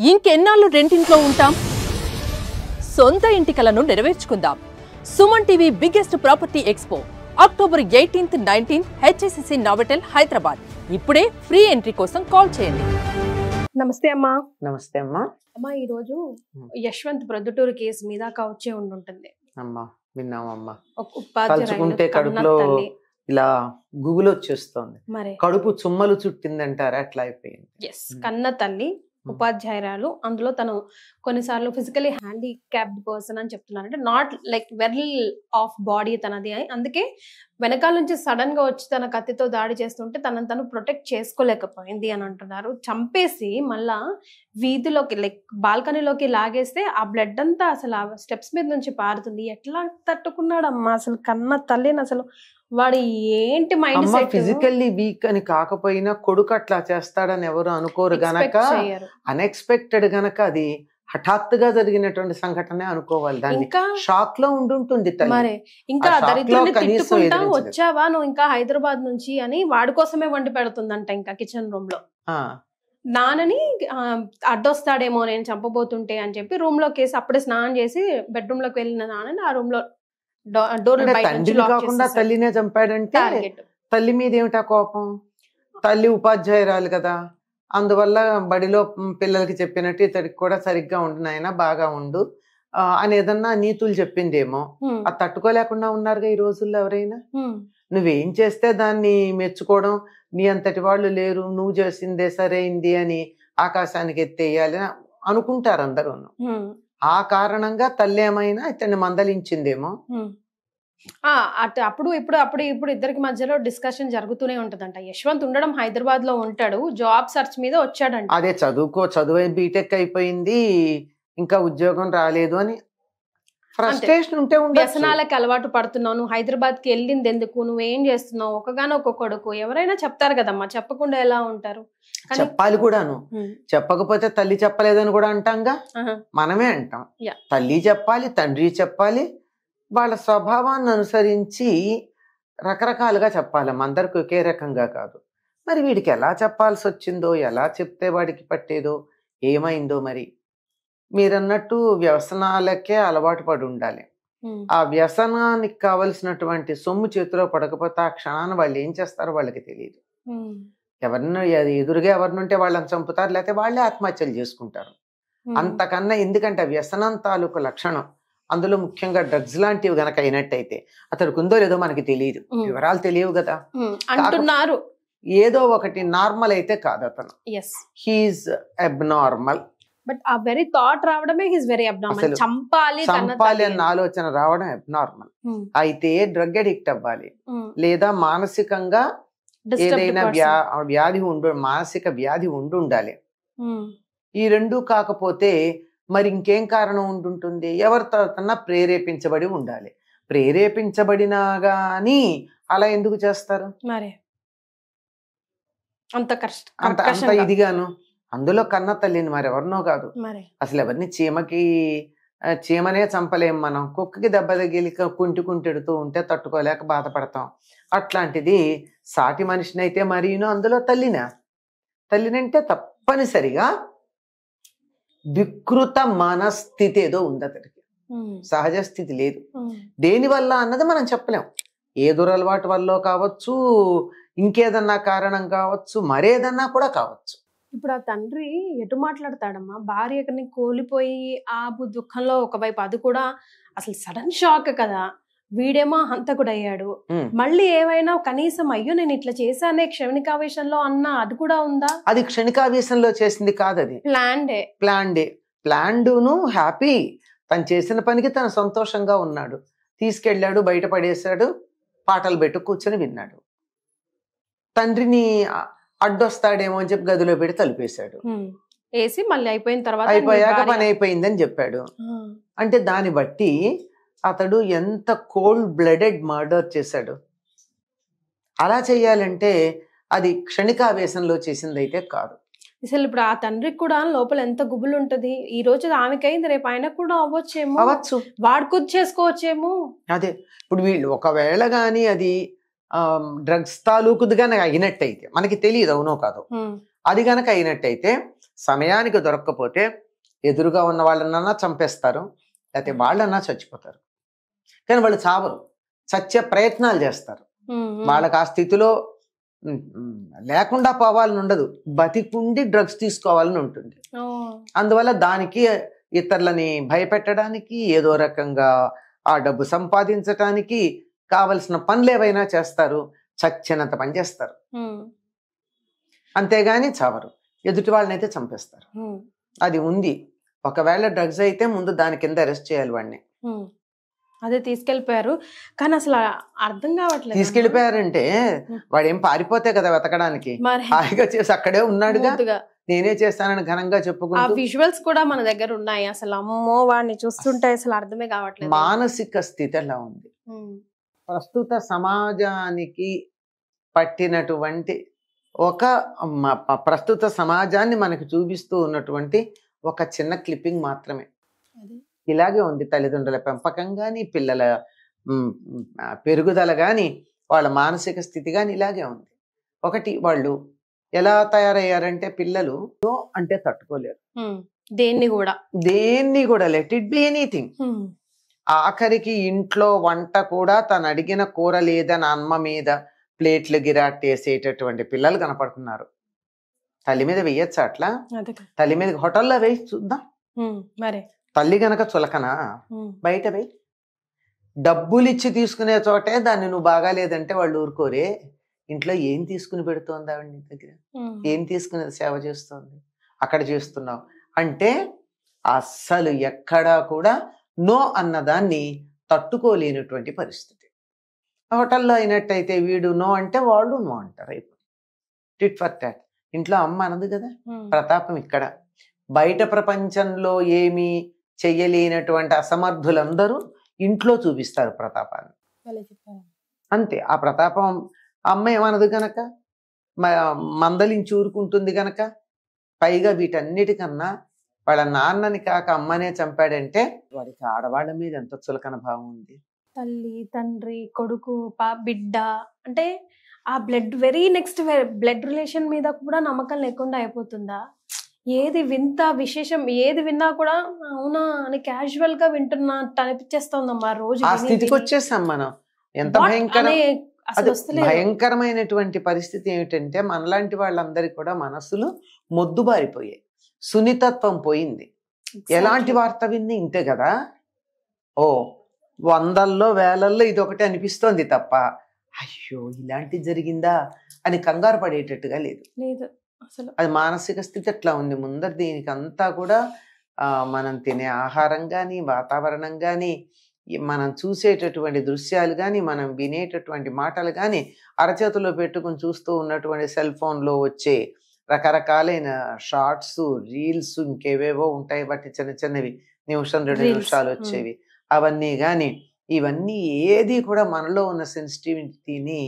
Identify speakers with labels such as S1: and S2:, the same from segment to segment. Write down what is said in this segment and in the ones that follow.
S1: ఇంకెన్నాళ్ళు రెంటింట్లో ఉంటాం? సొంత ఇంటి కలను నెరవేర్చుకుందాం. Suman TV biggest property expo October 18th, 19th HSCC Novotel Hyderabad. ఇప్పుడే ఫ్రీ ఎంట్రీ కోసం కాల్ చేయండి.
S2: నమస్తే అమ్మా.
S3: నమస్తే అమ్మా.
S2: అమ్మా, ఈ రోజు యశ్వంత్ ప్రొద్దుటూరు కేసు మీద వచ్చే ఉంటుంది
S3: అమ్మా. విన్నామమ్మా.
S2: ఉపాధ్యాయురాలు
S3: కడుపులో ఇలా గుగులు వచ్చేస్తోంది.
S2: మరి
S3: కడుపు చుమ్మలు చుట్టిందంటారా, అట్లా అయిపోయింది.
S2: కన్న తల్లి ఉపాధ్యాయురాలు. అందులో తను కొన్నిసార్లు ఫిజికలీ హ్యాండిక్యాప్డ్ పర్సన్ అని చెప్తున్నారు. అంటే not like well of body తనది. అందుకే వెనకాల నుంచి సడన్ గా వచ్చి తన కత్తితో దాడి చేస్తుంటే తనను తను ప్రొటెక్ట్ చేసుకోలేకపోయింది అని అంటున్నారు. చంపేసి మళ్ళా వీధిలోకి లైక్ బాల్కనీలోకి లాగేస్తే ఆ బ్లడ్ అంతా అసలు ఆ స్టెప్స్ మీద నుంచి పారుతుంది. ఎట్లా తట్టుకున్నాడమ్మా అసలు కన్న తల్లిని? అసలు వాడు ఏంటి మైండ్ సెట్?
S3: ఫిజికల్లీ వీక్ అని కాకపోయినా కొడుకు అట్లా చేస్తాడని ఎవరు అనుకోరు గనక, అన్ఎక్స్పెక్టెడ్ గనక అది హఠాత్తుగా జరిగినటువంటి సంఘటనే అనుకోవాలి. దాన్ని షాక్ లో ఉండుంటుంది.
S2: మరి ఇంకా దరిద్రుని తిట్టుకుంటా వచ్చావా నువ్వు ఇంకా హైదరాబాద్ నుంచి అని వాడి కోసమే వండి పెడుతుందంట ఇంకా కిచెన్ రూమ్ లో. నాన్నని అడ్డొస్తాడేమో నేను చంపబోతుంటే అని చెప్పి రూమ్ లోకి వేసి అప్పుడే స్నానం చేసి బెడ్రూమ్ లోకి వెళ్ళిన నాన్నని ఆ రూమ్ లో
S3: తండ్రి కాకుండా తల్లినే చంపాడంటే తల్లి మీద ఏమిటా కోపం? తల్లి ఉపాధ్యాయురాలు కదా, అందువల్ల బడిలో పిల్లలకి చెప్పినట్టు ఇతడికి కూడా సరిగ్గా ఉండు నాయన, బాగా ఉండు అని ఏదన్నా నీతులు చెప్పిందేమో. అది తట్టుకోలేకుండా ఉన్నారుగా ఈ రోజుల్లో ఎవరైనా. నువ్వేం చేస్తే దాన్ని మెచ్చుకోవడం, నీ అంతటి వాళ్ళు లేరు, నువ్వు చేసిందే సరైంది అని ఆకాశానికి ఎత్తేయాలి అనుకుంటారు అందరూ. ఆ కారణంగా తల్లి ఏమైనా ఇతన్ని మందలించిందేమో.
S2: అప్పుడు ఇప్పుడు ఇద్దరికి మధ్యలో డిస్కషన్ జరుగుతూనే ఉంటదంట. యశ్వంత్ ఉండడం హైదరాబాద్ లో ఉంటాడు, జాబ్ సర్చ్ మీద వచ్చాడంట.
S3: అదే చదువు బీటెక్ అయిపోయింది, ఇంకా ఉద్యోగం రాలేదు అని ఫ్రస్ట్రేషన్ ఉంటే
S2: వ్యసనాలకి అలవాటు పడుతున్నావు, నువ్వు హైదరాబాద్ కి వెళ్ళింది ఎందుకు, నువ్వేం చేస్తున్నావు, ఒకగానొక కొడుకు, ఎవరైనా చెప్తారు కదమ్మా, చెప్పకుండా ఎలా ఉంటారు?
S3: చెప్పాలి కూడాను. చెప్పకపోతే తల్లి చెప్పలేదని కూడా అంటాంగా, మనమే అంటాం. తల్లి చెప్పాలి, తండ్రి చెప్పాలి, వాళ్ళ స్వభావాన్ని అనుసరించి రకరకాలుగా చెప్పాలమ్మ, అందరికి ఒకే రకంగా కాదు. మరి వీడికి ఎలా చెప్పాల్సి వచ్చిందో, ఎలా చెప్తే వాడికి పట్టేదో, ఏమైందో మరి. మీరన్నట్టు వ్యసనాలకే అలవాటు పడి ఉండాలి. ఆ వ్యసనానికి కావలసినటువంటి సొమ్ము చేతిలో పడకపోతే ఆ క్షణాన్ని వాళ్ళు ఏం చేస్తారో వాళ్ళకి తెలియదు. ఎవరినో ఎదురుగా ఎవరినుంటే వాళ్ళని చంపుతారు, లేకపోతే వాళ్ళే ఆత్మహత్యలు చేసుకుంటారు. అంతకన్నా ఎందుకంటే వ్యసనం తాలూకు లక్షణం, అందులో ముఖ్యంగా డ్రగ్స్ లాంటివి గనక అయినట్టయితే అతడికి ఉందో లేదో మనకి తెలియదు, వివరాలు తెలియవు కదా
S2: అంటున్నారు.
S3: ఏదో ఒకటి నార్మల్ అయితే కాదు అతను, హీఈస్ అబ్నార్మల్.
S2: బట్ ఆ వెరీ థాట్ రావడమే హీస్ వెరీ అబ్నార్మల్. చంపాలి
S3: అన్న ఆలోచన రావడం అబ్నార్మల్. అయితే డ్రగ్ అడిక్ట్ అవ్వాలి, లేదా మానసికంగా ఏదైనా వ్యాధి మానసిక వ్యాధి ఉండాలి. ఈ రెండు కాకపోతే మరి ఇంకేం కారణం ఉంటుంటుంది? ఎవరితోన్నా ప్రేరేపించబడి ఉండాలి. ప్రేరేపించబడినా గాని అలా ఎందుకు చేస్తారు?
S2: మరి అంత
S3: ఇదిగాను. అందులో కన్న తల్లిని మరి ఎవరినో కాదు, అసలు ఎవరిని చీమనే చంపలేం మనం. కుక్కకి దెబ్బ తగిలి కుంటెడుతూ ఉంటే తట్టుకోలేక బాధపడతాం. అట్లాంటిది సాటి మనిషినైతే మరీను అందులో తల్లినంటే తప్పనిసరిగా వికృత మనస్థితి ఏదో ఉంది అతడికి, సహజ స్థితి లేదు. దేనివల్ల అన్నది మనం చెప్పలేం. ఏ దురలవాటు వల్ల కావచ్చు, ఇంకేదన్నా కారణం కావచ్చు, మరేదన్నా కూడా కావచ్చు.
S2: ఇప్పుడు ఆ తండ్రి ఎటు మాట్లాడతాడమ్మా? భార్యని కోల్పోయి ఆ దుఃఖంలో ఒకవైపు, అది కూడా అసలు సడన్ షాక్ కదా. వీడేమో హంతకుడు అయ్యాడు, మళ్ళీ ఏమైనా కనీసం అయ్యో నేను ఇట్లా చేశానే క్షణికావేశంలో అన్నా అది కూడా ఉందా?
S3: అది క్షణికావేశంలో చేసింది కాదు, అది ప్లాన్డ్ హ్యాపీ. తను చేసిన పనికి తను సంతోషంగా ఉన్నాడు, తీసుకెళ్ళాడు, బయట పడేశాడు, పాటలు పెట్టు కూర్చొని విన్నాడు. తండ్రిని అడ్డొస్తాడేమో అని చెప్పి గదిలో పెట్టి తలుపేశాడు.
S2: వేసి మళ్ళీ
S3: అయిపోయాక పని అయిపోయిందని చెప్పాడు. అంటే దాన్ని బట్టి అతడు ఎంత కోల్డ్ బ్లడెడ్ మర్డర్ చేశాడు. అలా చేయాలంటే అది క్షణికావేశంలో చేసింది అయితే కాదు.
S2: అసలు ఇప్పుడు ఆ తండ్రికి కూడా లోపల ఎంత గుబులు ఉంటది. ఈ రోజు ఆమెకైంది, రేపు ఆయన కూడా అవ్వచ్చు, వాడుకొచ్చి చేసుకోవచ్చేమో.
S3: అదే ఇప్పుడు వీళ్ళు ఒకవేళ గాని అది డ్రగ్స్ తాలూకుదిగా అయినట్టయితే మనకి తెలియదు అవునో కాదు. అది గనక అయినట్టయితే సమయానికి దొరక్కపోతే ఎదురుగా ఉన్న వాళ్ళనన్నా చంపేస్తారు, లేకపోతే వాళ్ళన్నా చచ్చిపోతారు. కానీ వాళ్ళు చావరు, చచ్చే ప్రయత్నాలు చేస్తారు. వాళ్ళకి ఆ స్థితిలో లేకుండా పోవాలని ఉండదు, బతికుండి డ్రగ్స్ తీసుకోవాలని ఉంటుంది. అందువల్ల దానికి ఇతరులని భయపెట్టడానికి, ఏదో రకంగా ఆ డబ్బు సంపాదించటానికి కావలసిన పనులు ఏవైనా చేస్తారు, చచ్చినంత పని చేస్తారు. అంతేగాని చావరు. ఎదుటి వాళ్ళని అయితే చంపేస్తారు. అది ఉంది. ఒకవేళ డ్రగ్స్ అయితే ముందు దాని కింద అరెస్ట్ చేయాలి వాడిని.
S2: అదే తీసుకెళ్లిపోయారు, కానీ అసలు అర్థం కావట్లేదు.
S3: తీసుకెళ్లిపోయారంటే వాడేం పారిపోతే కదా వెతకడానికి, హాయిగా చేసి అక్కడే ఉన్నాడుగా, నేనే చేస్తానని ఘనంగా చెప్పుకుంటూ.
S2: ఆ విజువల్స్ కూడా మన దగ్గర ఉన్నాయి. అసలు అమ్మో వాడిని చూస్తుంటే అసలు అర్థమే కావట్లేదు.
S3: మానసిక స్థితి ఎలా ఉంది, ప్రస్తుత సమాజానికి పట్టినటువంటి ఒక ప్రస్తుత సమాజాన్ని మనకి చూపిస్తూ ఉన్నటువంటి ఒక చిన్న క్లిప్పింగ్ మాత్రమే. ఇలాగే ఉంది తల్లిదండ్రుల పెంపకం కానీ, పిల్లల పెరుగుదల కానీ, వాళ్ళ మానసిక స్థితి కానీ ఇలాగే ఉంది. ఒకటి, వాళ్ళు ఎలా తయారయ్యారంటే పిల్లలు అంటే తట్టుకోలేరు, దేన్ని కూడా లెట్ ఇట్ బి ఎనీథింగ్. ఆఖరికి ఇంట్లో వంట కూడా తను అడిగిన కూర లేదని అమ్మ మీద ప్లేట్లు గిరాట్టేసేటటువంటి పిల్లలు కనపడుతున్నారు. తల్లి మీద వెయ్యొచ్చా అట్లా? తల్లి మీద హోటల్లో వేయి చూద్దాం.
S2: మరి
S3: తల్లి గనక చులకనా? బయట వెయ్యి. డబ్బులు ఇచ్చి తీసుకునే చోటే దాన్ని నువ్వు బాగాలేదంటే వాళ్ళు ఊరుకోరే. ఇంట్లో ఏం తీసుకుని పెడుతోంది ఆవిడ నీ దగ్గర, ఏం తీసుకుని సేవ చేస్తోంది, అక్కడ చేస్తున్నావు అంటే అస్సలు ఎక్కడా కూడా నో అన్నదాన్ని తట్టుకోలేనటువంటి పరిస్థితి. హోటల్లో అయినట్టయితే వీడు నో అంటే వాళ్ళు నో అంటారు, అయిపోయి టిట్ ఫర్ టాట్. ఇంట్లో అమ్మ అనదు కదా. ప్రతాపం ఇక్కడ. బయట ప్రపంచంలో ఏమీ చెయ్యలేనటువంటి అసమర్థులందరూ ఇంట్లో చూపిస్తారు ప్రతాపాన్ని, అంతే. ఆ ప్రతాపం అమ్మ ఏమనదు గనక, మందలించి ఊరుకుంటుంది గనక. పైగా వీటన్నిటికన్నా వాళ్ళ నాన్నని కాక అమ్మనే చంపాడంటే వాడికి ఆడవాళ్ళ మీద ఎంత చులకన భావం ఉంది.
S2: తల్లి, తండ్రి, కొడుకు, బిడ్డ అంటే ఆ వెరీ నెక్స్ట్ బ్లడ్ రిలేషన్ మీద కూడా నమ్మకం లేకుండా అయిపోతుందా? ఏది వింత విశేషం ఏది విన్నా కూడా అవునా అని క్యాజువల్ గా వింటున్నట్టు అనిపించేస్తోందమ్మా రోజు.
S3: ఆ స్థితికి వచ్చేసాం మనం. ఎంత భయంకరమైనటువంటి పరిస్థితి ఏమిటంటే మనలాంటి వాళ్ళందరికీ కూడా మనసులు మొద్దుబారిపోయాయి, సున్నితత్వం పోయింది. ఎలాంటి వార్త విన్ని ఇంతే కదా, ఓ వందల్లో వేలల్లో ఇదొకటి అనిపిస్తోంది తప్ప అయ్యో ఇలాంటిది జరిగిందా అని కంగారు పడేటట్టుగా లేదు.
S2: అసలు
S3: అది మానసిక స్థితి అట్లా ఉంది. ముందర దీనికి అంతా కూడా మనం తినే ఆహారం కానీ, వాతావరణం కానీ, మనం చూసేటటువంటి దృశ్యాలు కానీ, మనం వినేటటువంటి మాటలు కానీ, అరచేతిలో పెట్టుకుని చూస్తూ ఉన్నటువంటి సెల్ ఫోన్లో వచ్చే రకరకాలైన షార్ట్స్, రీల్స్, ఇంకేవేవో ఉంటాయి బట్టి చిన్న చిన్నవి నిమిషం 2 నిమిషాలు వచ్చేవి, అవన్నీ కానీ ఇవన్నీ ఏది కూడా మనలో ఉన్న సెన్సిటివిటీని,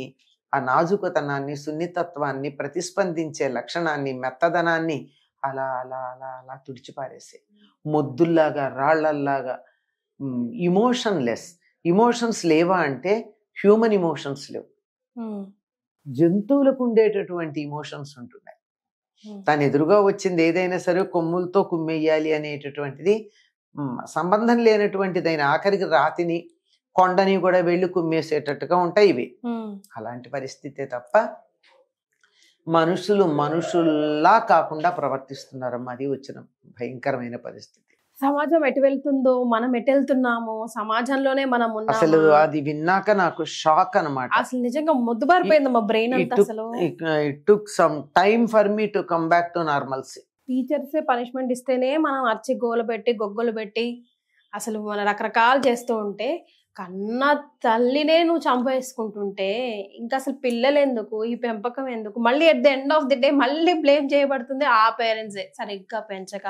S3: ఆ నాజుకతనాన్ని, సున్నితత్వాన్ని, ప్రతిస్పందించే లక్షణాన్ని, మెత్తదనాన్ని అలా అలా అలా అలా తుడిచిపారేసే మొద్దుల్లాగా, రాళ్లల్లాగా, ఇమోషన్స్ లేవా అంటే హ్యూమన్ ఇమోషన్స్ లేవు, జంతువులకు ఉండేటటువంటి ఇమోషన్స్ ఉంటున్నాయి. దాని ఎదురుగా వచ్చింది ఏదైనా సరే కొమ్ములతో కుమ్మేయాలి అనేటటువంటిది సంబంధం లేనటువంటిదైన ఆఖరికి రాతిని, కొండని కూడా వెళ్ళి కుమ్మేసేటట్టుగా ఉంటాయి ఇవి. అలాంటి పరిస్థితే తప్ప మనుషుల్లా కాకుండా ప్రవర్తిస్తున్నారమ్మా. అది వచ్చిన భయంకరమైన పరిస్థితి.
S2: సమాజం ఎటు వెళ్తుందో, మనం ఎటు వెళ్తున్నామో, సమాజంలోనే మనం ఉన్నామా,
S3: అసలు అది విన్నాక నాకు షాక్ అన్నమాట.
S2: అసలు నిజంగా మొద్దుబారిపోయింది మా బ్రెయిన్ అంతా. అసలు
S3: it took some time for me to come back to normalcy.
S2: టీచర్సే పనిష్మెంట్ ఇస్తేనే మనం అరిచి గోలు పెట్టి గొగ్గలు పెట్టి అసలు మన రకరకాలు చేస్తూ ఉంటే, కన్న తల్లినే నువ్వు చంపేసుకుంటుంటే ఇంకా అసలు పిల్లలు ఎందుకు, ఈ పెంపకం ఎందుకు? మళ్ళీ at the end of the day మళ్ళీ బ్లేమ్ చేయబడుతుంది ఆ పేరెంట్సే, సరిగ్గా పెంచక.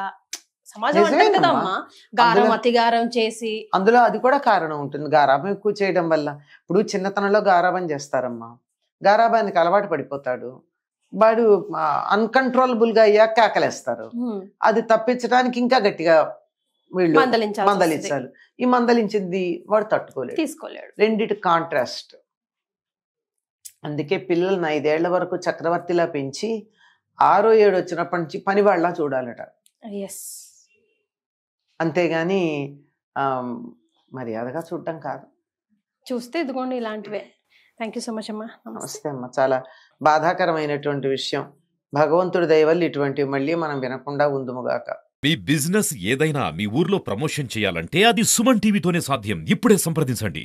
S2: సమాజం అంటారు కదమ్మా, గారం అతిగారం చేసి. అందులో
S3: అది కూడా కారణం ఉంటుంది, గారాబం ఎక్కువ చేయడం వల్ల. ఇప్పుడు చిన్నతనంలో గారాబం చేస్తారమ్మా, గారాబానికి అలవాటు పడిపోతాడు వాడు, అన్కంట్రోలబుల్ గా అయ్యాక కేకలేస్తారు. అది తప్పించడానికి ఇంకా గట్టిగా వీళ్ళు మందలించాలి. ఈ మందలించింది వాడు తీసుకోలేడు. రెండిటి కాంట్రాస్ట్. అందుకే పిల్లల్ని 5 ఏళ్ల వరకు చక్రవర్తిలా పెంచి 6, 7 వచ్చినప్పటి నుంచి పని వాళ్ళ చూడాలట.
S2: ఎస్.
S3: అంతేగాని మర్యాదగా చూడటం కాదు.
S2: చూస్తే ఇదిగోండి ఇలాంటివే. థ్యాంక్ యూ సో మచ్ అమ్మా.
S3: నమస్తే అమ్మ. చాలా బాధాకరమైనటువంటి విషయం. భగవంతుడి దయ వల్ల ఇటువంటివి మళ్ళీ మనం వినకుండా ఉందుముగాక.
S4: మీ బిజినెస్ ఏదైనా మీ ఊర్లో ప్రమోషన్ చేయాలంటే అది సుమన్ టీవీతోనే సాధ్యం. ఇప్పుడే సంప్రదించండి.